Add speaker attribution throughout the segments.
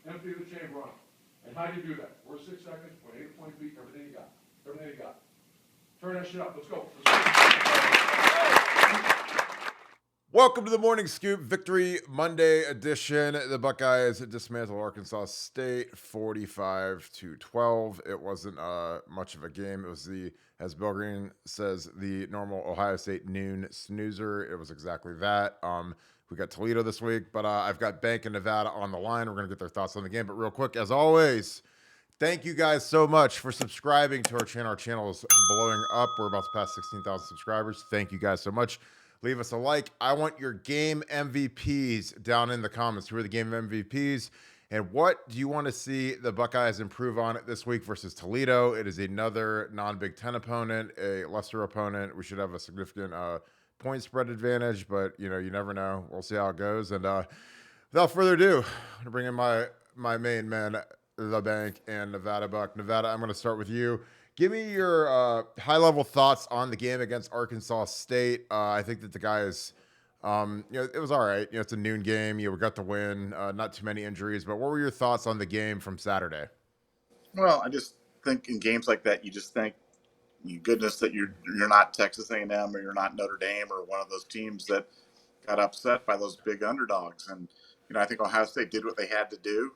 Speaker 1: empty the chamber on them. And how do you do that? 4 to 6 seconds, point A to point B, everything you got. Everything you got. Turn that shit up. Let's go.
Speaker 2: Welcome to the Morning Scoop Victory Monday edition. The Buckeyes dismantled Arkansas State 45-12. It wasn't much of a game. It was as Bill Greene says, the normal Ohio State noon snoozer. It was exactly that. We got Toledo this week, but I've got Bank and Nevada on the line. We're going to get their thoughts on the game. But real quick, as always, thank you guys so much for subscribing to our channel. Our channel is blowing up. We're about to pass 16,000 subscribers. Thank you guys so much. Leave us a like. I want your game MVPs down in the comments. Who are the game MVPs? And what do you want to see the Buckeyes improve on it this week versus Toledo? It is another non-Big Ten opponent, a lesser opponent. We should have a significant point spread advantage, but you never know. We'll see how it goes. And without further ado, I'm going to bring in my main man, the Bank and Nevadabuck. Nevada, I'm going to start with you. Give me your high-level thoughts on the game against Arkansas State. I think that the guys, it was all right. It's a noon game. We got the win. Not too many injuries. But what were your thoughts on the game from Saturday?
Speaker 3: Well, I just think in games like that, you just think, goodness, that you're not Texas A&M or you're not Notre Dame or one of those teams that got upset by those big underdogs. And I think Ohio State did what they had to do.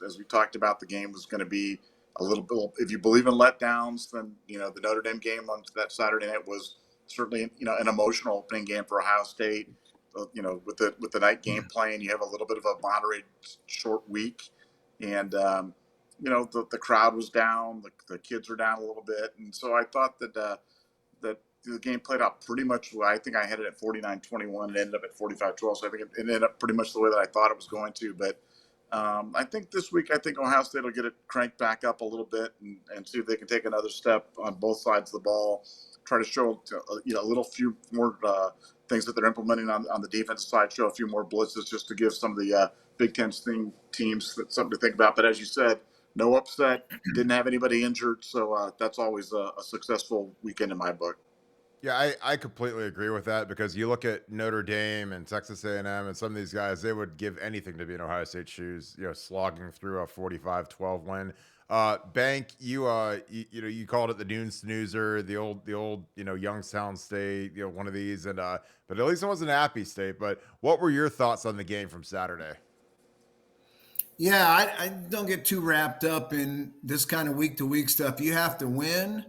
Speaker 3: As we talked about, the game was going to be a little bit. If you believe in letdowns, then the Notre Dame game on that Saturday night was certainly an emotional opening game for Ohio State. With the night game playing, you have a little bit of a moderate short week, and the crowd was down, the kids were down a little bit, and so I thought that that the game played out pretty much. I think I had it at 49-21. It ended up at 45-12. So I think it ended up pretty much the way that I thought it was going to. But I think this week, I think Ohio State will get it cranked back up a little bit and see if they can take another step on both sides of the ball. Try to show a little few more things that they're implementing on the defensive side. Show a few more blitzes just to give some of the Big Ten teams something to think about. But as you said, no upset, didn't have anybody injured, so that's always a successful weekend in my book.
Speaker 2: Yeah, I completely agree with that because you look at Notre Dame and Texas A&M and some of these guys, they would give anything to be in Ohio State shoes, slogging through a 45-12 win. Bank, you called it the noon snoozer, the old Youngstown State, one of these, and but at least it wasn't Appy State. But what were your thoughts on the game from Saturday?
Speaker 4: Yeah, I don't get too wrapped up in this kind of week-to-week stuff. You have to win,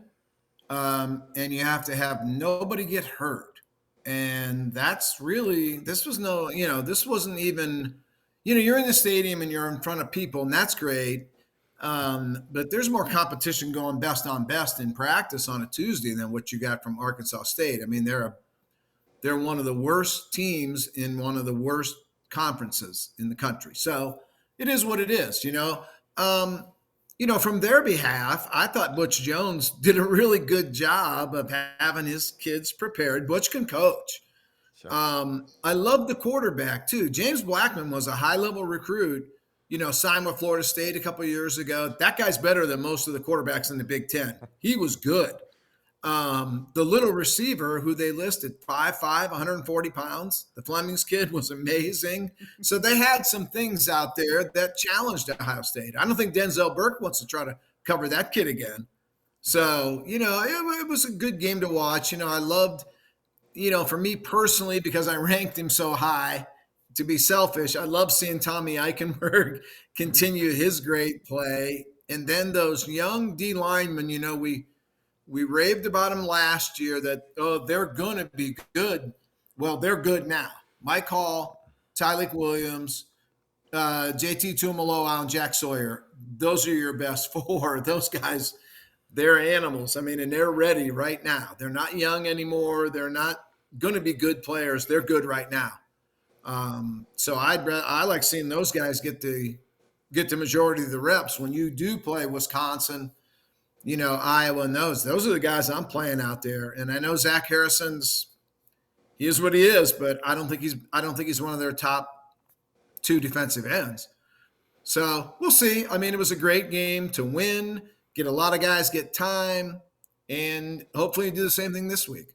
Speaker 4: and you have to have nobody get hurt. And that's really, this wasn't even, you're in the stadium and you're in front of people, and that's great. But there's more competition going best on best in practice on a Tuesday than what you got from Arkansas State. I mean, they're one of the worst teams in one of the worst conferences in the country. So it is what it is, from their behalf, I thought Butch Jones did a really good job of having his kids prepared. Butch can coach. Sure. I love the quarterback too. James Blackman was a high-level recruit, signed with Florida State a couple of years ago. That guy's better than most of the quarterbacks in the Big Ten. He was good. The little receiver who they listed 5'5", 140 pounds, the Flemings kid, was amazing. So they had some things out there that challenged Ohio State. I don't think Denzel Burke wants to try to cover that kid again. So, it was a good game to watch. I loved, for me personally, because I ranked him so high, to be selfish, I love seeing Tommy Eichenberg continue his great play. And then those young D linemen, we raved about them last year that, they're going to be good. Well, they're good now. Mike Hall, Tyleik Williams, JT Tuimoloau, and Jack Sawyer. Those are your best four. Those guys, they're animals. I mean, and they're ready right now. They're not young anymore. They're not going to be good players. They're good right now. So I like seeing those guys get the majority of the reps. When you do play Wisconsin, Iowa, and those are the guys I'm playing out there. And I know Zach he is what he is, but I don't think he's one of their top two defensive ends. So we'll see. I mean, it was a great game to win, get a lot of guys get time, and hopefully do the same thing this week.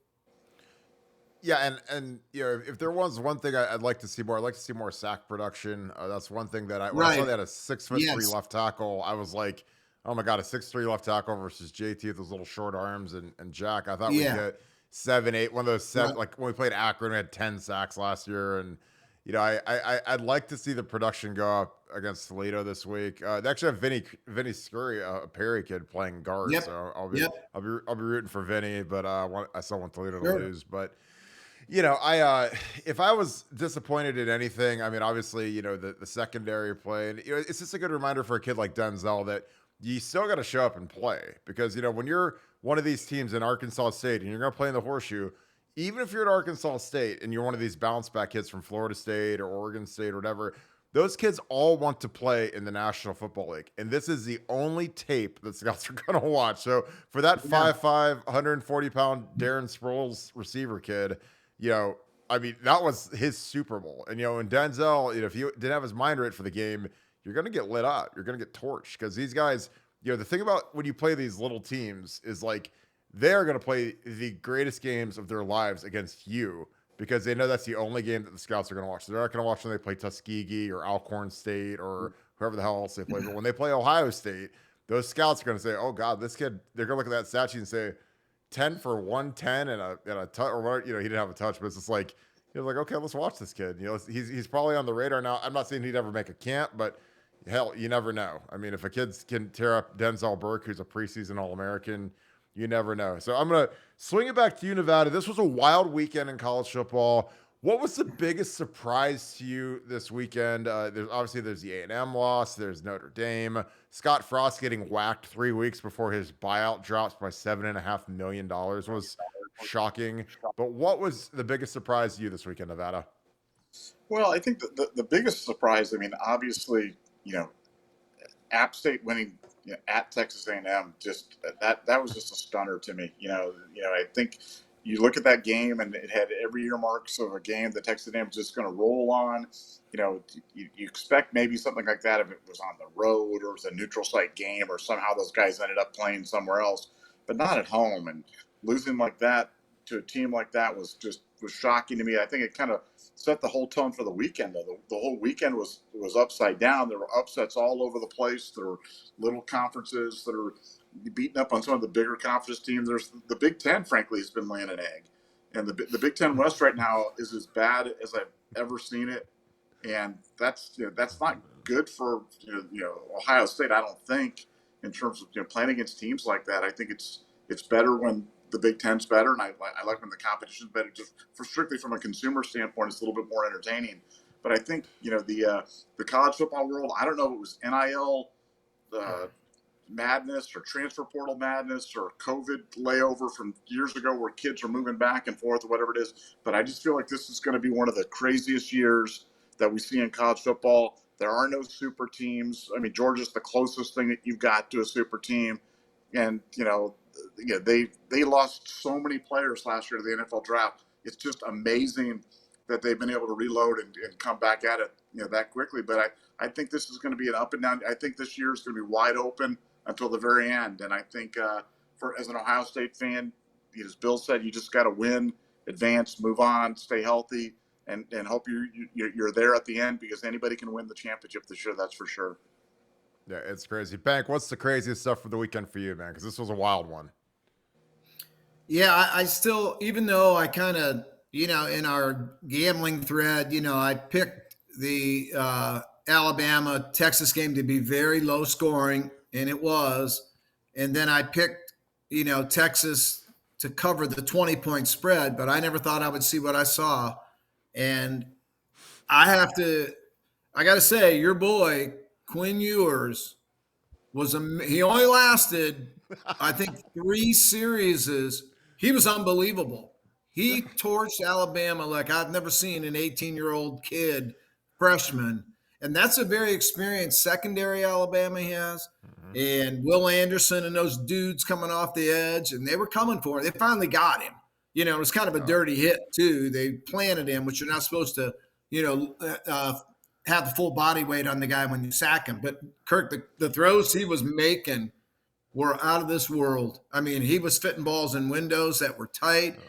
Speaker 2: Yeah, and if there was one thing I'd like to see more, I'd like to see more sack production. That's one thing that when I saw
Speaker 4: Right.
Speaker 2: they had a 6'3"
Speaker 4: Yes.
Speaker 2: left tackle, I was like, oh my god, a 6'3" left tackle versus JT with those little short arms and Jack. I thought we'd
Speaker 4: Yeah.
Speaker 2: get 7, 8, one of those seven,
Speaker 4: Right.
Speaker 2: like when we played Akron, we had 10 sacks last year, and I'd like to see the production go up against Toledo this week. They actually have Vinny Scurry, a Perry kid, playing guard,
Speaker 4: Yep.
Speaker 2: so
Speaker 4: Yep.
Speaker 2: I'll be rooting for Vinny, but I still want Toledo to
Speaker 4: Sure.
Speaker 2: lose, but. If I was disappointed in anything, I mean, obviously, the secondary play, and it's just a good reminder for a kid like Denzel that you still got to show up and play because when you're one of these teams in Arkansas State and you're going to play in the horseshoe, even if you're at Arkansas State and you're one of these bounce back kids from Florida State or Oregon State or whatever, those kids all want to play in the National Football League. And this is the only tape that scouts are going to watch. So for that 5'5", 140-pound Darren Sproles receiver kid, I mean, that was his Super Bowl. And, and Denzel, if he didn't have his mind right for the game, you're going to get lit up. You're going to get torched because these guys, the thing about when you play these little teams is like they're going to play the greatest games of their lives against you because they know that's the only game that the scouts are going to watch. They're not going to watch when they play Tuskegee or Alcorn State or whoever the hell else they play. But when they play Ohio State, those scouts are going to say, oh, God, this kid, they're going to look at that stat sheet and say, 10 for 110 and a touch, or what, he didn't have a touch, but it's just like, okay, let's watch this kid. He's probably on the radar now. I'm not saying he'd ever make a camp, but hell, you never know. I mean, if a kid can tear up Denzel Burke, who's a preseason All-American, you never know. So I'm going to swing it back to you, Nevada. This was a wild weekend in college football. What was the biggest surprise to you this weekend? There's the A&M loss. There's Notre Dame. Scott Frost getting whacked 3 weeks before his buyout drops by $7.5 million was shocking. But what was the biggest surprise to you this weekend, Nevada?
Speaker 3: Well, I think the biggest surprise, I mean, obviously, App State winning at Texas A&M, just that was just a stunner to me. I think you look at that game and it had every earmarks of a game that Texas A&M was just going to roll on. You expect maybe something like that if it was on the road or it was a neutral site game or somehow those guys ended up playing somewhere else, but not at home. And losing like that to a team like that was shocking to me. I think it kind of set the whole tone for the weekend. Though the whole weekend was upside down. There were upsets all over the place. There were little conferences that are beating up on some of the bigger conference teams. There's the Big Ten, frankly, has been laying an egg, and the Big Ten West right now is as bad as I've ever seen it, and that's not good for Ohio State. I don't think in terms of playing against teams like that. I think it's better when the Big Ten's better, and I like when the competition's better. Just strictly from a consumer standpoint, it's a little bit more entertaining. But I think the college football world. I don't know if it was NIL madness or transfer portal madness or COVID layover from years ago where kids are moving back and forth or whatever it is. But I just feel like this is going to be one of the craziest years that we see in college football. There are no super teams. I mean, Georgia's the closest thing that you've got to a super team, and they lost so many players last year to the NFL draft. It's just amazing that they've been able to reload and come back at it that quickly. But I think this is going to be an up and down. I think this year is going to be wide open until the very end. And I think as an Ohio State fan, as Bill said, you just got to win, advance, move on, stay healthy, and hope you're there at the end because anybody can win the championship this year. That's for sure.
Speaker 2: Yeah, it's crazy. Bank, what's the craziest stuff for the weekend for you, man? Because this was a wild one.
Speaker 4: Yeah, I still, even though I kind of, in our gambling thread, I picked the Alabama Texas game to be very low scoring, and it was. And then I picked, Texas to cover the 20-point spread, but I never thought I would see what I saw. And I got to say, your boy, Quinn Ewers, he only lasted, I think, 3 series. He was unbelievable. He torched Alabama like I've never seen an 18-year-old kid, freshman. And that's a very experienced secondary Alabama he has. Mm-hmm. And Will Anderson and those dudes coming off the edge, and they were coming for him. They finally got him. It was kind of a dirty hit, too. They planted him, which you're not supposed to, have the full body weight on the guy when you sack him. But Kirk, the throws he was making were out of this world. I mean, he was fitting balls in windows that were tight.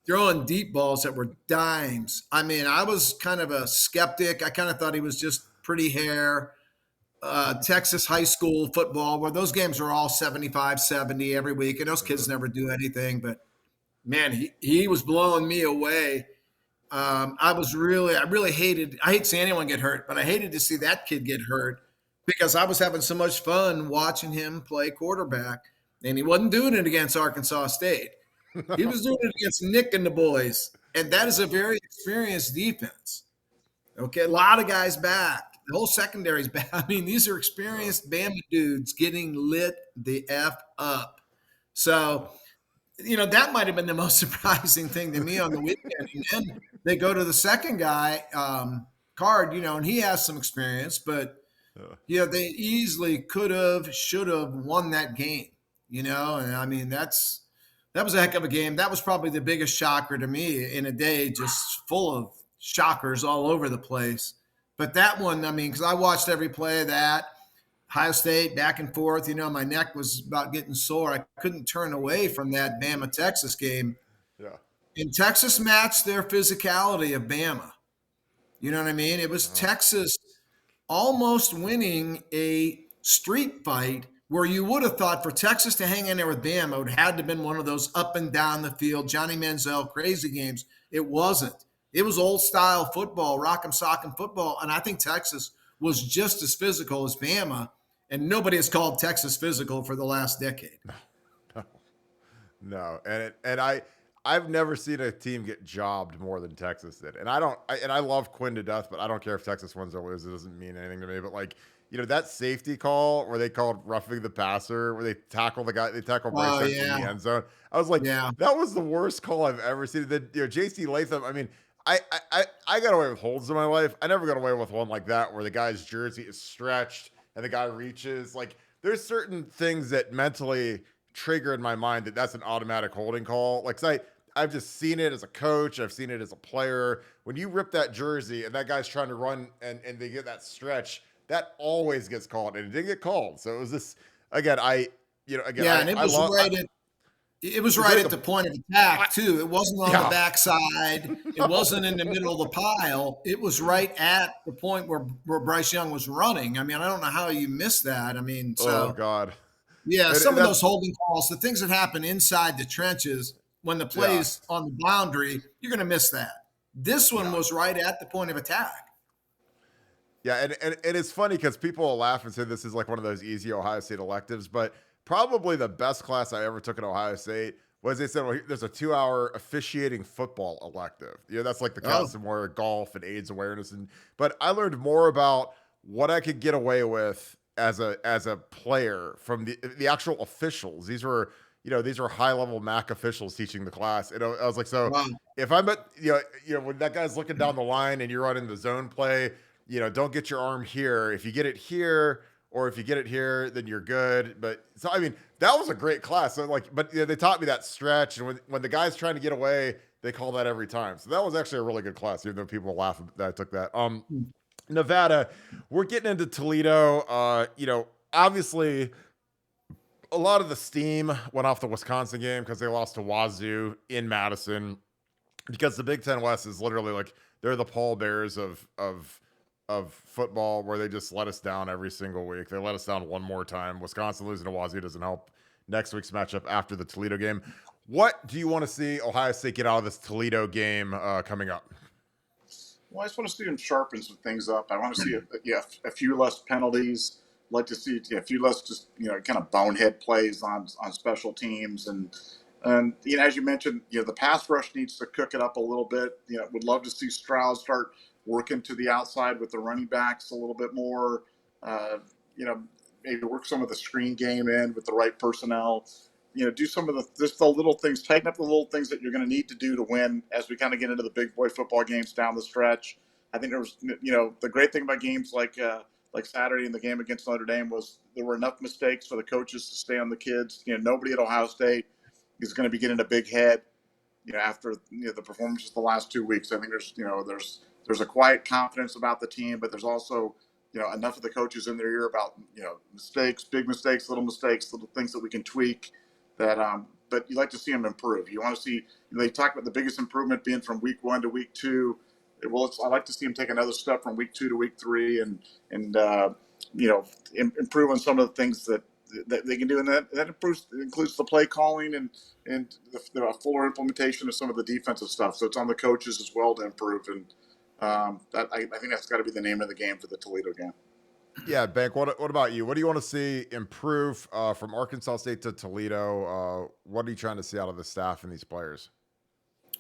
Speaker 4: throwing deep balls that were dimes. I mean, I was kind of a skeptic. I kind of thought he was just pretty hair. Texas high school football, where those games are all 75-70 every week, and those kids never do anything. But man, he was blowing me away. I really I hate seeing anyone get hurt, but I hated to see that kid get hurt because I was having so much fun watching him play quarterback, and he wasn't doing it against Arkansas State. He was doing it against Nick and the boys, and that is a very experienced defense. Okay, a lot of guys back. The whole secondary's back. I mean, these are experienced Bama dudes getting lit the F up. So, that might have been the most surprising thing to me on the weekend. And then they go to the second guy, Card, and he has some experience, but they easily could have, should have won that game, and I mean, that was a heck of a game. That was probably the biggest shocker to me in a day just full of shockers all over the place. But that one, I mean, because I watched every play of that, Ohio State back and forth, my neck was about getting sore. I couldn't turn away from that Bama-Texas game.
Speaker 2: Yeah.
Speaker 4: And Texas matched their physicality of Bama. You know what I mean? It was Texas almost winning a street fight where you would have thought for Texas to hang in there with Bama, it would have had to have been one of those up and down the field, Johnny Manziel crazy games. It wasn't. It was old style football, rock'em sock'em football. And I think Texas was just as physical as Bama. And nobody has called Texas physical for the last decade.
Speaker 2: No. And I've never seen a team get jobbed more than Texas did. And I love Quinn to death, but I don't care if Texas wins or loses. It doesn't mean anything to me. But that safety call where they called roughing the passer, where they tackle the guy, they tackle Bryce in the end zone. I was like, that was the worst call I've ever seen. Then JC Latham, I mean, I got away with holds in my life. I never got away with one like that where the guy's jersey is stretched and the guy reaches. There's certain things that mentally trigger in my mind that's an automatic holding call. I've just seen it as a coach. I've seen it as a player. When you rip that jersey and that guy's trying to run and they get that stretch, that always gets called, and it didn't get called. So it was this again. And it was
Speaker 4: It was right at the point of attack, too. It wasn't on the backside. It wasn't in the middle of the pile. It was right at the point where Bryce Young was running. I mean, I don't know how you missed that. I mean,
Speaker 2: oh, God.
Speaker 4: Yeah, some of those holding calls, the things that happen inside the trenches when the play's on the boundary, you're going to miss that. This one was right at the point of attack.
Speaker 2: Yeah, and it's funny because people will laugh and say this is like one of those easy Ohio State electives, but probably the best class I ever took at Ohio State was they said, well, there's a 2-hour officiating football elective. That's like the class more golf and AIDS awareness. But I learned more about what I could get away with as a player from the actual officials. These were high level MAC officials teaching the class. And I was like, if I'm when that guy's looking down the line and you're running the zone play, don't get your arm here. If you get it here, or if you get it here, then you're good. But so, I mean, that was a great class. So they taught me that stretch. And when the guy's trying to get away, they call that every time. So that was actually a really good class, even though people laugh that I took that. Nevada, we're getting into Toledo. Obviously a lot of the steam went off the Wisconsin game because they lost to Wazoo in Madison, because the Big Ten West is literally they're the pallbearers of football, where they just let us down every single week. They let us down one more time. Wisconsin losing to Wazoo doesn't help next week's matchup after the Toledo game. What do you want to see Ohio State get out of this Toledo game coming up?
Speaker 3: Well, I just want to see them sharpen some things up. I want to see a few less penalties. I'd like to see a few less just kind of bonehead plays on special teams, and as you mentioned, the pass rush needs to cook it up a little bit. Would love to see Stroud start working to the outside with the running backs a little bit more. Maybe work some of the screen game in with the right personnel. Do some of the little things, tighten up the little things that you're going to need to do to win as we kind of get into the big boy football games down the stretch. I think there was, the great thing about games like Saturday in the game against Notre Dame was there were enough mistakes for the coaches to stay on the kids. Nobody at Ohio State is going to be getting a big head, after the performances the last 2 weeks. I think there's a quiet confidence about the team, but there's also enough of the coaches in their ear about mistakes, big mistakes, little things that we can tweak that but you like to see them improve. You want to see, they talk about the biggest improvement being from week 1 to week 2. Well, I like to see them take another step from week 2 to week 3 and improve on some of the things that they can do, and that includes the play calling and the fuller implementation of some of the defensive stuff. So it's on the coaches as well to improve, and I think that's got to be the name of the game for the Toledo game.
Speaker 2: Yeah, Bank. What about you? What do you want to see improve from Arkansas State to Toledo? What are you trying to see out of the staff and these players?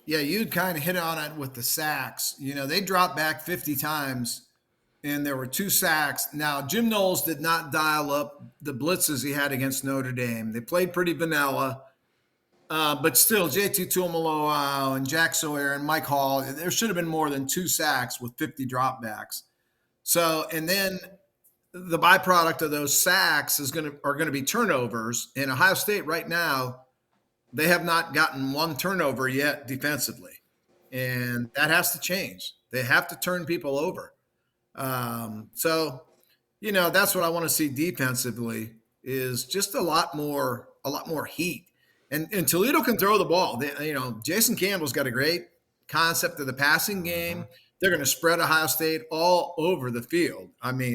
Speaker 4: Yeah, you'd kind of hit on it with the sacks. They dropped back 50 times, and there were 2 sacks. Now, Jim Knowles did not dial up the blitzes he had against Notre Dame. They played pretty vanilla, but still, JT Tuimoloau and Jack Sawyer and Mike Hall, there should have been more than 2 sacks with 50 dropbacks. So, and then the byproduct of those sacks are going to be turnovers. In Ohio State right now, they have not gotten 1 turnover yet defensively, and that has to change. They have to turn people over. So, that's what I want to see defensively is just a lot more heat. And Toledo can throw the ball. Jason Campbell's got a great concept of the passing game. They're going to spread Ohio State all over the field.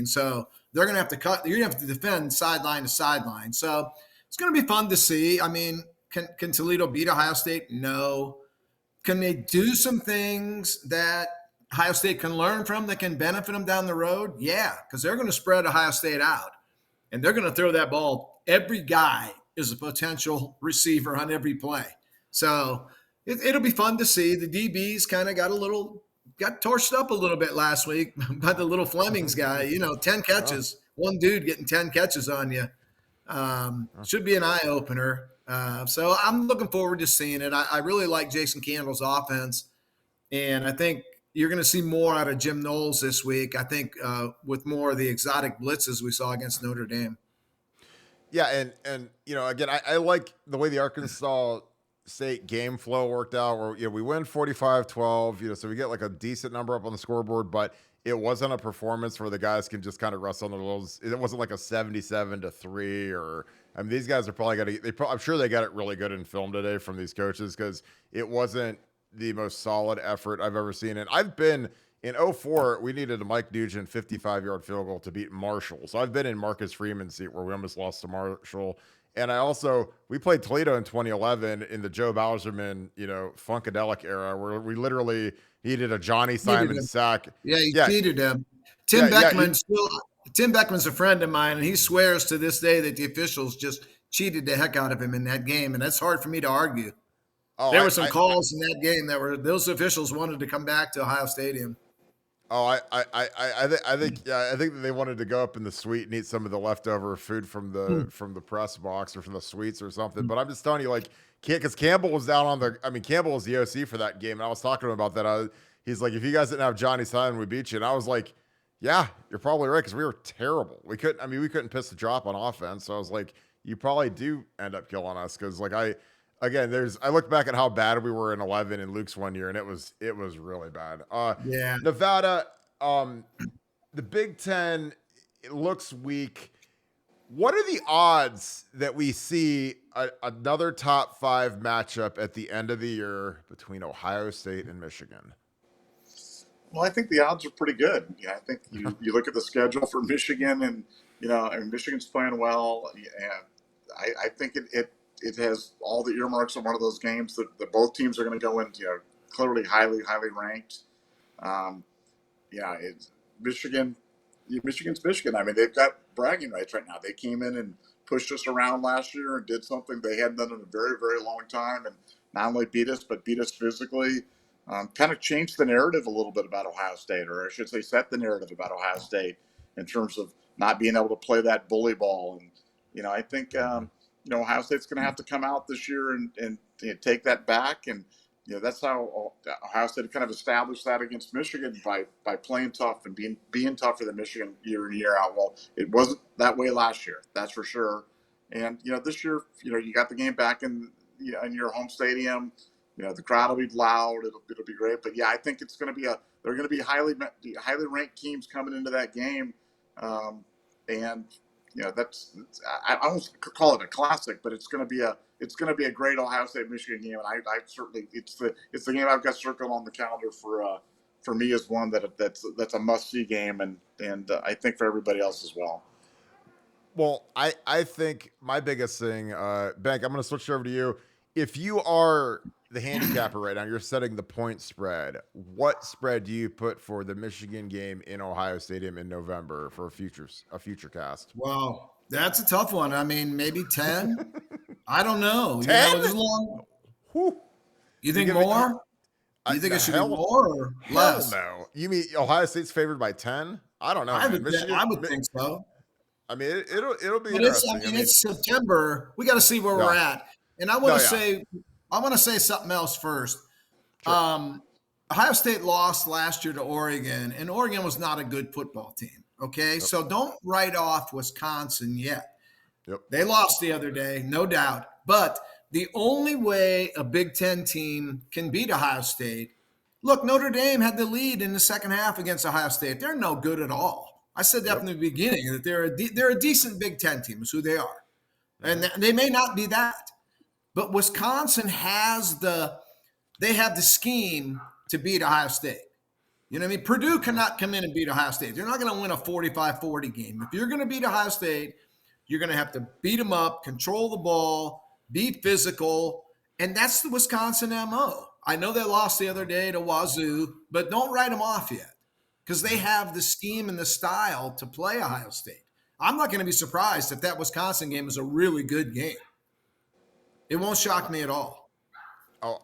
Speaker 4: So they're going to have to cut. You're going to have to defend sideline to sideline. So it's going to be fun to see. Can Toledo beat Ohio State? No. Can they do some things that Ohio State can learn from that can benefit them down the road? Yeah, because they're going to spread Ohio State out, and they're going to throw that ball. Every guy is a potential receiver on every play. So it'll be fun to see. The DBs kind of got torched up a little bit last week by the little Flemings guy. 10 catches, one dude getting 10 catches on you. Should be an eye opener. So I'm looking forward to seeing it. I really like Jason Campbell's offense, and I think you're going to see more out of Jim Knowles this week. I think with more of the exotic blitzes we saw against Notre Dame.
Speaker 2: Yeah, and again, I like the way the Arkansas State game flow worked out, where we win 45-12, so we get like a decent number up on the scoreboard, but it wasn't a performance where the guys can just kind of rest on their laurels. It wasn't like a 77-3 or. These guys are probably going to. I'm sure they got it really good in film today from these coaches because it wasn't the most solid effort I've ever seen. And I've been in 2004. We needed a Mike Nugent 55-yard field goal to beat Marshall. So I've been in Marcus Freeman's seat where we almost lost to Marshall. And we played Toledo in 2011 in the Joe Bowserman, Funkadelic era where we literally needed a Johnny Simon sack.
Speaker 4: Yeah, he cheated him. Tim Beckman's a friend of mine, and he swears to this day that the officials just cheated the heck out of him in that game, and that's hard for me to argue. There were some calls in that game those officials wanted to come back to Ohio Stadium.
Speaker 2: I think that they wanted to go up in the suite and eat some of the leftover food from the press box or from the suites or something. But I'm just telling you, because Campbell was down on Campbell was the OC for that game, and I was talking to him about that. He's like, if you guys didn't have Johnny Simon, we beat you. And I was like, yeah, you're probably right because we were terrible. We couldn't piss the drop on offense. So I was like, you probably do end up killing us because I look back at how bad we were in 11 in Luke's one year, and it was really bad.
Speaker 4: Yeah,
Speaker 2: Nevada, the Big Ten, it looks weak. What are the odds that we see another top 5 matchup at the end of the year between Ohio State and Michigan?
Speaker 3: Well, I think the odds are pretty good. I think you look at the schedule for Michigan, and Michigan's playing well. And I think it has all the earmarks of one of those games that both teams are going to go in, clearly highly ranked. It's Michigan's Michigan. They've got bragging rights right now. They came in and pushed us around last year and did something they hadn't done in a very, very long time, and not only beat us, but beat us physically. Kind of changed the narrative a little bit about Ohio State, or I should say set the narrative about Ohio State in terms of not being able to play that bully ball. And, I think, Ohio State's going to have to come out this year and take that back. And, that's how Ohio State kind of established that against Michigan by playing tough and being tougher than Michigan year in, year out. Well, it wasn't that way last year, that's for sure. And, this year, you got the game back in your home stadium. The crowd will be loud. It'll be great. But I think it's going to be they're going to be highly ranked teams coming into that game, and that's I almost call it a classic, but it's going to it's going to be a great Ohio State Michigan game, and I certainly it's the game I've got circled on the calendar for me as one that's a must see game, and I think for everybody else as well.
Speaker 2: Well, I think my biggest thing, Bank, I'm going to switch over to you. If you are the handicapper right now, you're setting the point spread. What spread do you put for the Michigan game in Ohio Stadium in November for a future cast?
Speaker 4: Wow, that's a tough one. I mean, maybe 10. I don't know.
Speaker 2: 10?
Speaker 4: As long.
Speaker 2: Whew.
Speaker 4: You think
Speaker 2: give it-
Speaker 4: more? Do you think
Speaker 2: the
Speaker 4: it should
Speaker 2: hell,
Speaker 4: be more or
Speaker 2: hell
Speaker 4: less?
Speaker 2: no. You mean Ohio State's favored by 10? I don't know,
Speaker 4: I
Speaker 2: man.
Speaker 4: would think so.
Speaker 2: I mean, it'll be
Speaker 4: But
Speaker 2: interesting.
Speaker 4: it's September. We got to see where we're at. And I want to say something else first.
Speaker 2: Sure.
Speaker 4: Ohio State lost last year to Oregon, and Oregon was not a good football team. Okay, so don't write off Wisconsin yet.
Speaker 2: Yep.
Speaker 4: They lost the other day, no doubt. But the only way a Big Ten team can beat Ohio State, look, Notre Dame had the lead in the second half against Ohio State. They're no good at all. I said that from the beginning, that they're a decent Big Ten team is who they are. And they may not be that. But Wisconsin have the scheme to beat Ohio State. You know what I mean? Purdue cannot come in and beat Ohio State. They're not going to win a 45-40 game. If you're going to beat Ohio State, you're going to have to beat them up, control the ball, be physical, and that's the Wisconsin MO. I know they lost the other day to Wazoo, but don't write them off yet because they have the scheme and the style to play Ohio State. I'm not going to be surprised if that Wisconsin game is a really good game. It won't shock me at all.
Speaker 2: Oh,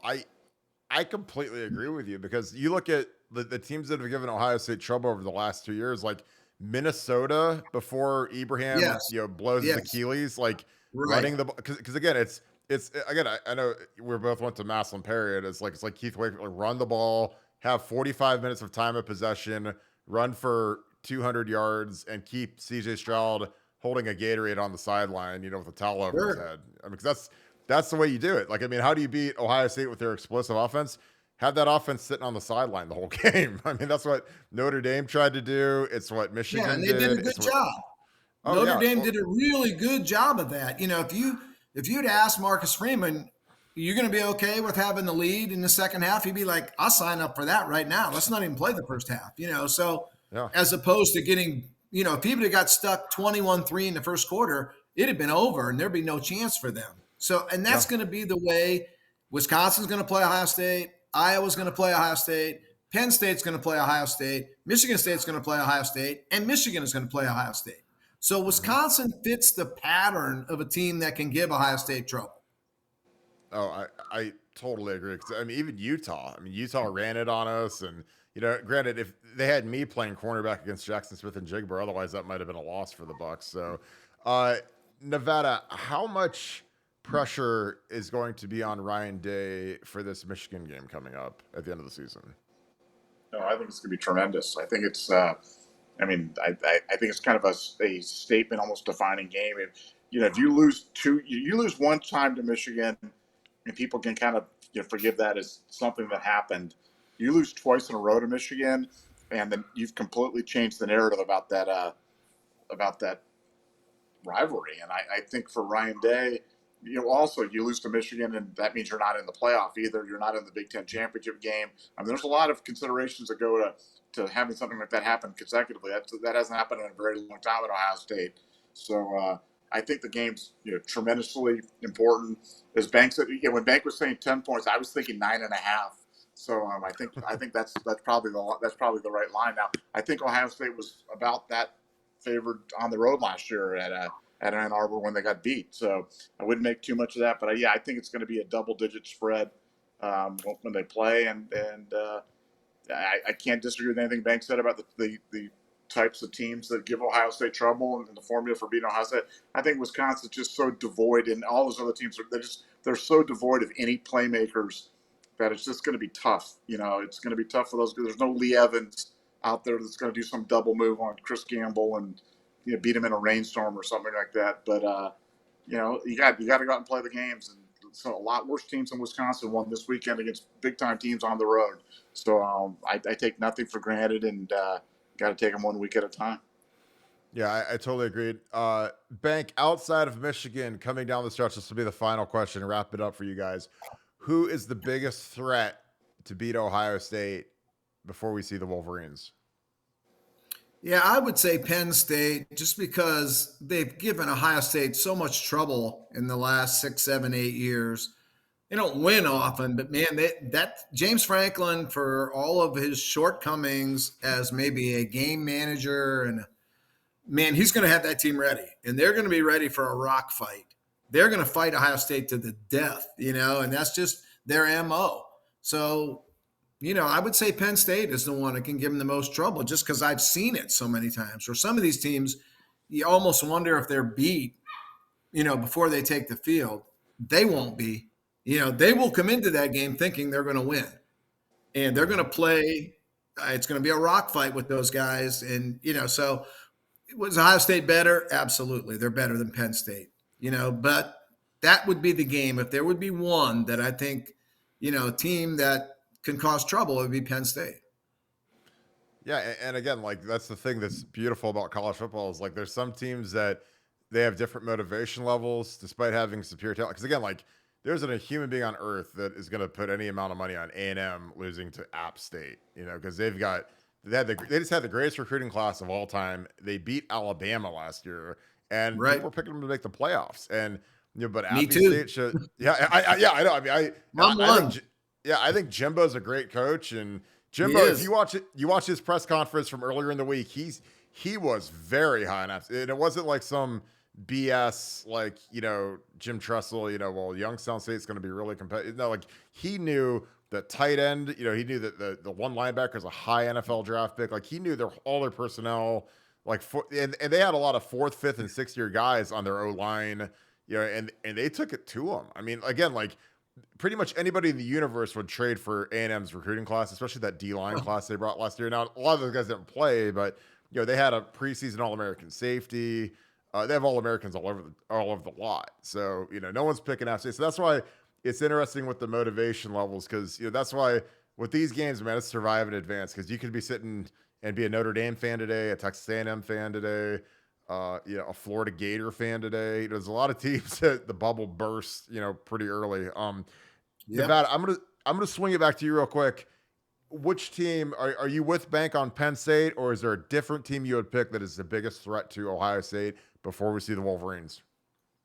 Speaker 2: I completely agree with you because you look at the teams that have given Ohio State trouble over the last 2 years, like Minnesota before Ibrahim, blows his Achilles, like running the because again, it's again, I know we both went to Massillon Perry. It's like Keith Wakefield, like run the ball, have 45 minutes of time of possession, run for 200 yards, and keep CJ Stroud holding a Gatorade on the sideline, with a towel over his head. I mean, because that's the way you do it. Like, I mean, how do you beat Ohio State with their explosive offense? Have that offense sitting on the sideline the whole game. I mean, that's what Notre Dame tried to do. It's what Michigan did.
Speaker 4: Yeah, and they did a good job. Notre Dame did a really good job of that. If you'd asked Marcus Freeman, you're going to be okay with having the lead in the second half, he'd be like, I'll sign up for that right now. Let's not even play the first half, as opposed to getting, if he would have got stuck 21-3 in the first quarter, it'd have been over and there'd be no chance for them. So, and that's going to be the way Wisconsin's going to play Ohio State. Iowa's going to play Ohio State. Penn State's going to play Ohio State. Michigan State's going to play Ohio State. And Michigan is going to play Ohio State. So Wisconsin fits the pattern of a team that can give Ohio State trouble.
Speaker 2: Oh, I totally agree. 'Cause, I mean, even Utah. Utah ran it on us. And, granted, if they had me playing cornerback against Jackson Smith and Jigba, otherwise that might have been a loss for the Bucs. So, Nevada, how much pressure is going to be on Ryan Day for this Michigan game coming up at the end of the season?
Speaker 3: No, I think it's going to be tremendous. I think it's, I think it's kind of a statement, almost defining game. If you lose one time to Michigan, and people can kind of forgive that as something that happened. You lose twice in a row to Michigan, and then you've completely changed the narrative about that rivalry. And I think for Ryan Day, also you lose to Michigan, and that means you're not in the playoff either. You're not in the Big Ten championship game. There's a lot of considerations that go to having something like that happen consecutively. That hasn't happened in a very long time at Ohio State. So I think the game's tremendously important. As Bank said, when Bank was saying 10 points, I was thinking 9.5. So I think that's probably the right line. Now I think Ohio State was about that favored on the road last year at Ann Arbor when they got beat. So I wouldn't make too much of that. But I think it's going to be a double-digit spread when they play. And I can't disagree with anything Bank said about the types of teams that give Ohio State trouble and the formula for beating Ohio State. I think Wisconsin's just so devoid, and all those other teams they're so devoid of any playmakers that it's just going to be tough. It's going to be tough for those. There's no Lee Evans out there that's going to do some double move on Chris Gamble and beat him in a rainstorm or something like that. But you got to go out and play the games. And so a lot worse teams than Wisconsin won this weekend against big time teams on the road. So I take nothing for granted and got to take them 1 week at a time.
Speaker 2: Yeah, I totally agreed. Bank, outside of Michigan, coming down the stretch, this will be the final question. Wrap it up for you guys. Who is the biggest threat to beat Ohio State before we see the Wolverines?
Speaker 4: Yeah, I would say Penn State, just because they've given Ohio State so much trouble in the last 6, 7, 8 years. They don't win often, but man, that James Franklin, for all of his shortcomings as maybe a game manager, and man, he's going to have that team ready, and they're going to be ready for a rock fight. They're going to fight Ohio State to the death, and that's just their MO. So, I would say Penn State is the one that can give them the most trouble, just because I've seen it so many times. Or some of these teams, you almost wonder if they're beat, before they take the field. They won't be. They will come into that game thinking they're going to win, and they're going to play. It's going to be a rock fight with those guys, and so was Ohio State better? Absolutely, they're better than Penn State. But that would be the game. If there would be one that I think, a team that can cause trouble, it would be Penn State.
Speaker 2: Yeah, and again, like that's the thing that's beautiful about college football is like there's some teams that they have different motivation levels despite having superior talent. Because again, like there isn't a human being on earth that is going to put any amount of money on A&M losing to App State, because they just had the greatest recruiting class of all time. They beat Alabama last year, and
Speaker 4: Right.
Speaker 2: people were picking them to make the playoffs. And but
Speaker 4: Me
Speaker 2: Appy
Speaker 4: too.
Speaker 2: State should, I know. I mean,
Speaker 4: I'm
Speaker 2: I
Speaker 4: one.
Speaker 2: think, I think Jimbo's a great coach, and
Speaker 4: He
Speaker 2: Jimbo, if
Speaker 4: is.
Speaker 2: you watch his press conference from earlier in the week, he was very high on App State, and it wasn't like some BS like Jim Tressel, well, Youngstown State's going to be really competitive. No, like he knew the tight end, he knew that the one linebacker is a high NFL draft pick. Like he knew all their personnel, and they had a lot of fourth, fifth, and sixth year guys on their O line, and they took it to them. I mean, again, like pretty much anybody in the universe would trade for A&M's recruiting class, especially that D-line class they brought last year. Now, a lot of those guys didn't play, but they had a preseason All-American safety. They have All-Americans all over the lot. So, no one's picking App State. So that's why it's interesting with the motivation levels, because that's why with these games, man, it's survive and advance, because you could be sitting and be a Notre Dame fan today, a Texas A&M fan today, a Florida Gator fan today. There's a lot of teams that the bubble bursts, pretty early.
Speaker 4: Yep.
Speaker 2: Nevada, I'm gonna swing it back to you real quick. Which team are you with Bank on Penn State, or is there a different team you would pick that is the biggest threat to Ohio State before we see the Wolverines?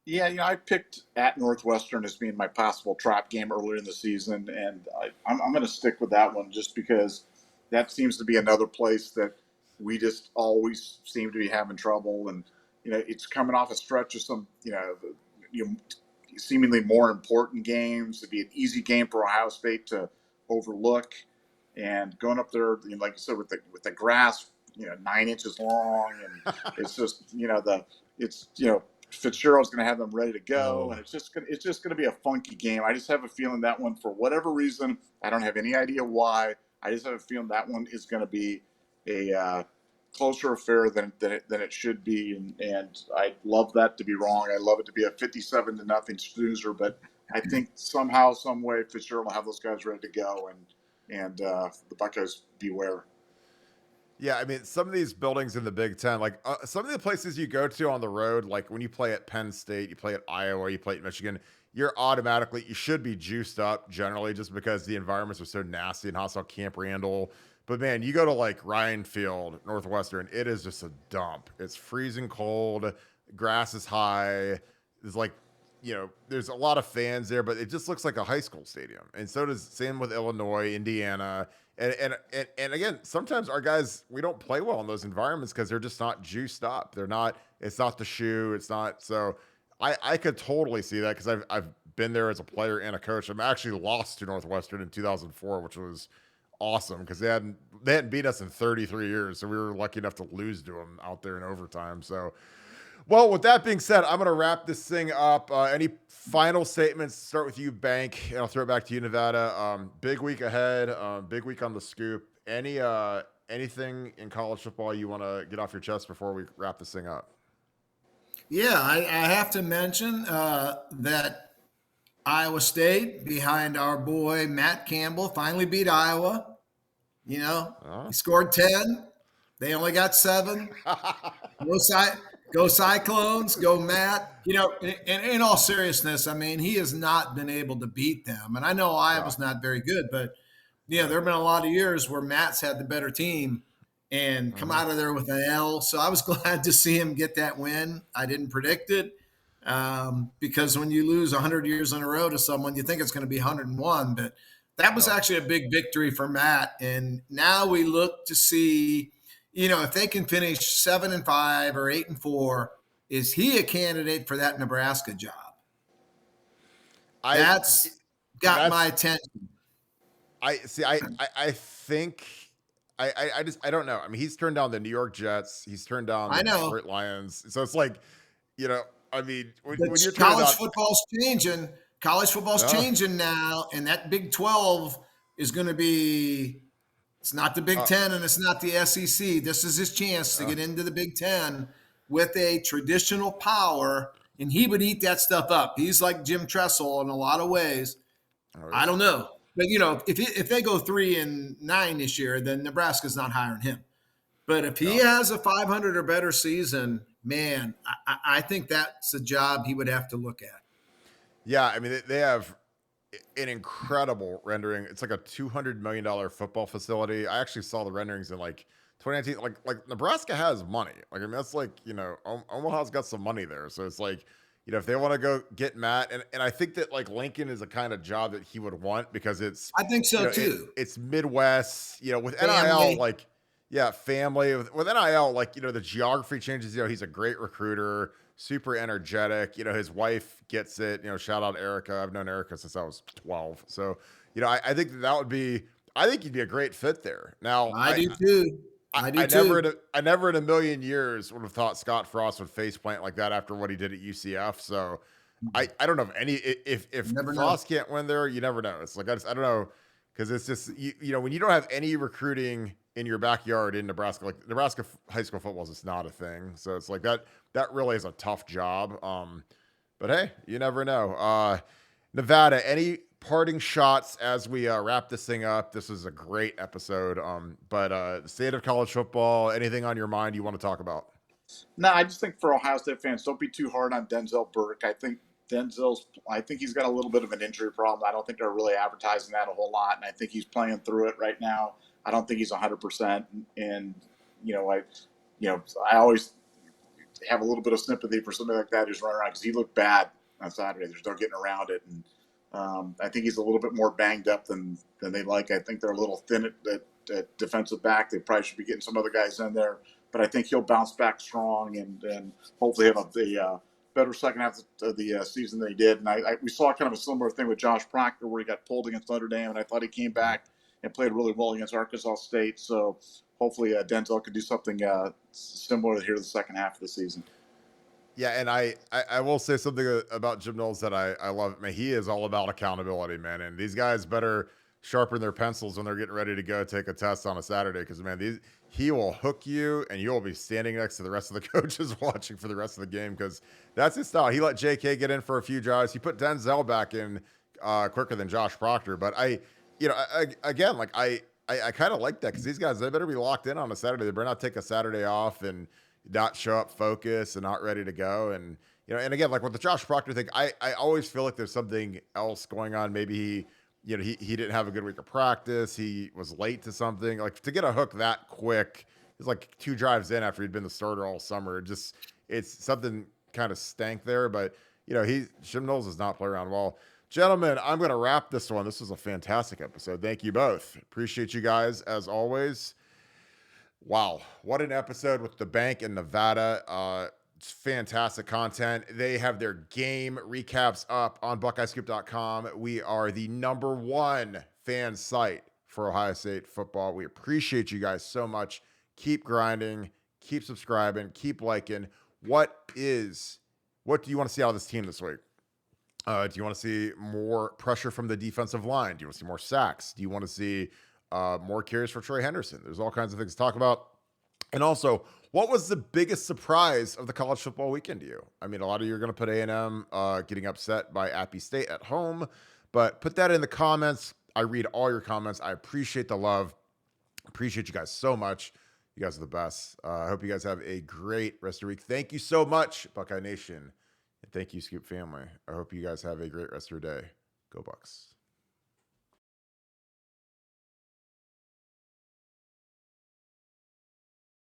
Speaker 3: Yeah, I picked at Northwestern as being my possible trap game earlier in the season, and I'm going to stick with that one just because that seems to be another place that we just always seem to be having trouble. And it's coming off a stretch of some seemingly more important games. It'd be an easy game for Ohio State to overlook, and going up there, like you said, with the grass, 9 inches long, and it's just Fitzgerald's going to have them ready to go, and it's just going to be a funky game. I just have a feeling that one, for whatever reason, I don't have any idea why. I just have a feeling that one is going to be a closer affair than it should be, and I'd love that to be wrong. I'd love it to be a 57-0 snoozer, but I think somehow, some way, Fitzgerald will have those guys ready to go, and the Buckeyes beware.
Speaker 2: Yeah, I mean, some of these buildings in the Big Ten, like some of the places you go to on the road, like when you play at Penn State, you play at Iowa, you play at Michigan, you should be juiced up generally just because the environments are so nasty and hostile. Camp Randall. But man, you go to like Ryan Field, Northwestern, it is just a dump. It's freezing cold, grass is high. There's like, there's a lot of fans there, but it just looks like a high school stadium. And so does same with Illinois, Indiana. And again, sometimes our guys, we don't play well in those environments because they're just not juiced up. It's not the shoe. It's not. So I could totally see that because I've been there as a player and a coach. I'm actually lost to Northwestern in 2004, which was awesome because they hadn't beat us in 33 years. So we were lucky enough to lose to them out there in overtime. So, well, with that being said, I'm going to wrap this thing up. Any final statements? Start with you, Bank, and I'll throw it back to you, Nevada. Big week ahead. Big week on the scoop. Anything in college football you want to get off your chest before we wrap this thing up?
Speaker 4: Yeah, I have to mention that Iowa State, behind our boy Matt Campbell, finally beat Iowa. He scored 10. They only got 7. Go Cyclones, go Matt. You know, in all seriousness, I mean, he has not been able to beat them. And I know
Speaker 2: Yeah.
Speaker 4: Iowa's not very good, but there have been a lot of years where Matt's had the better team and come out of there with an L. So I was glad to see him get that win. I didn't predict it because when you lose 100 years in a row to someone, you think it's going to be 101. But that was actually a big victory for Matt. And now we look to see, if they can finish 7-5 or 8-4, is he a candidate for that Nebraska job?
Speaker 2: I
Speaker 4: That's got my attention.
Speaker 2: I see. I think I don't know. I mean, he's turned down the New York Jets. He's turned down the
Speaker 4: I know.
Speaker 2: Detroit Lions. So it's like, I mean, when
Speaker 4: But
Speaker 2: you're turning
Speaker 4: college
Speaker 2: down,
Speaker 4: football's changing. College football's
Speaker 2: yeah,
Speaker 4: changing now, and that Big 12 is going to be. It's not the Big 10 and it's not the SEC. This is his chance to get into the Big 10 with a traditional power, and he would eat that stuff up. He's like Jim Tressel in a lot of ways. I don't know, but if they go 3-9 this year, then Nebraska's not hiring him. But if he has a 500 or better season, man, I think that's a job he would have to look at.
Speaker 2: yeah. I mean, they have an incredible rendering. It's like a $200 million football facility. I actually saw the renderings in like 2019. Like Nebraska has money. Like, I mean, that's like, Omaha's got some money there. So it's like, if they want to go get Matt, and I think that like Lincoln is a kind of job that he would want because it's,
Speaker 4: I think so too.
Speaker 2: It's Midwest, with
Speaker 4: Family.
Speaker 2: NIL, like, yeah, family with NIL, like, the geography changes. He's a great recruiter, super energetic. His wife gets it. Shout out Erica. I've known Erica since I was 12. So, I think that would be. I think he'd be a great fit there. Now,
Speaker 4: I do too. I
Speaker 2: never in a million years would have thought Scott Frost would face plant like that after what he did at UCF. So, I don't know if Frost can't win there, you never know. It's like I don't know, because it's just when you don't have any recruiting in your backyard in Nebraska, like Nebraska high school football is just not a thing. So it's like that really is a tough job. But hey, you never know. Nevada, any parting shots as we wrap this thing up? This is a great episode. But the state of college football, anything on your mind you want to talk about?
Speaker 3: No, I just think for Ohio State fans, don't be too hard on Denzel Burke. I think he's got a little bit of an injury problem. I don't think they're really advertising that a whole lot, and I think he's playing through it right now. I don't think he's 100%, and I always have a little bit of sympathy for somebody like that who's running around because he looked bad on Saturday. There's no getting around it, and I think he's a little bit more banged up than they like. I think they're a little thin at defensive back. They probably should be getting some other guys in there, but I think he'll bounce back strong and hopefully have a better second half of the season than he did. And we saw kind of a similar thing with Josh Proctor where he got pulled against Notre Dame, and I thought he came back and played really well against Arkansas State. So hopefully Denzel could do something similar here in the second half of the season.
Speaker 2: Yeah, and I will say something about Jim Knowles that I love. Man, he is all about accountability, man. And these guys better sharpen their pencils when they're getting ready to go take a test on a Saturday, because, man, he will hook you, and you'll be standing next to the rest of the coaches watching for the rest of the game, because that's his style. He let J.K. get in for a few drives. He put Denzel back in quicker than Josh Proctor. But I kind of like that, because these guys, they better be locked in on a Saturday. They better not take a Saturday off and not show up focused and not ready to go. And, and again, like with the Josh Proctor thing, I always feel like there's something else going on. Maybe he didn't have a good week of practice. He was late to something. Like, to get a hook that quick, it's like 2 drives in after he'd been the starter all summer. It's something kind of stank there. But, Jim Knowles does not play around well. Gentlemen, I'm going to wrap this one. This was a fantastic episode. Thank you both. Appreciate you guys as always. Wow, what an episode with the bank in Nevada. It's fantastic content. They have their game recaps up on BuckeyeScoop.com. We are the number 1 fan site for Ohio State football. We appreciate you guys so much. Keep grinding, keep subscribing, keep liking. What do you want to see out of this team this week? Do you want to see more pressure from the defensive line? Do you want to see more sacks? Do you want to see more carries for Trey Henderson? There's all kinds of things to talk about. And also, what was the biggest surprise of the college football weekend to you? I mean, a lot of you are going to put A&M getting upset by Appy State at home, but put that in the comments. I read all your comments. I appreciate the love. Appreciate you guys so much. You guys are the best. I hope you guys have a great rest of your week. Thank you so much, Buckeye Nation. And thank you, Scoop family. I hope you guys have a great rest of your day. Go Bucks.